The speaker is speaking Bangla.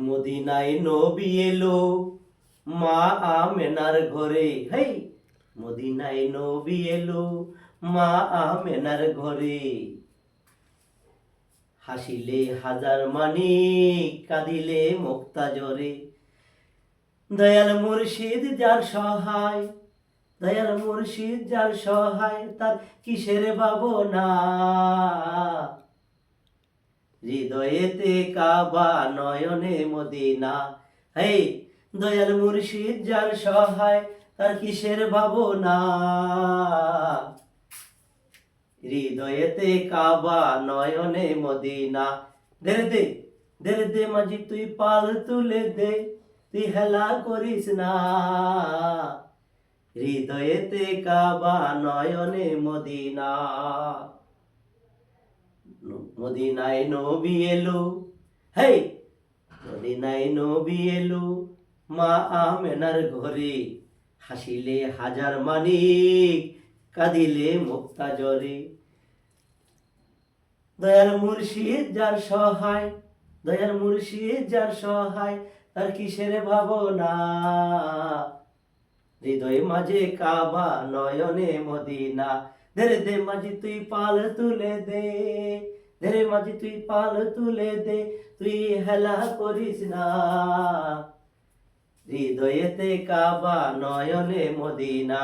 মদিনায় নবী এলো মা আমেনার ঘরে। হেই, মদিনায় নবী এলো মা আমেনার ঘরে। হাসিলে হাজার মানিক, কাঁদিলে মুক্তা জ্বরে। দয়াল মুর্শিদ যার সহায়, দয়াল মুর্শিদ যার সহায়, তার কিসের ভাবনা। হৃদয়েতে কাবা, নয়নে মদিনা। হেই, দয়াল মুর্শিদ যার সহায়, তার কিসের ভাবনা। হৃদয়েতে কাবা, নয়নে মদিনা। দে দে মাঝি তুই পাল তুলে দে, তুই হেলা করিস না। হৃদয়েতে কাবা, নয়নে মদিনা। মদিনায় নবী এলো, হেই, মদিনায় নবী এলো মা আমেনার ঘরে। হাসিলে হাজার মানিক, কাঁদিলে মুক্তা জ্বরে। দয়াল মুর্শিদ যার সহায়, দয়াল মুর্শিদ যার সহায়, তার কিসের ভাবনা। হৃদয় মাঝে কাবা, নয়নে মদিনা। দে মাঝি তুই পাল তুলে দে, দে মাঝি তুই পাল তুলে দে, তুই হেলা করিস না। হৃদয়েতে কাবা, নয়নে মদিনা।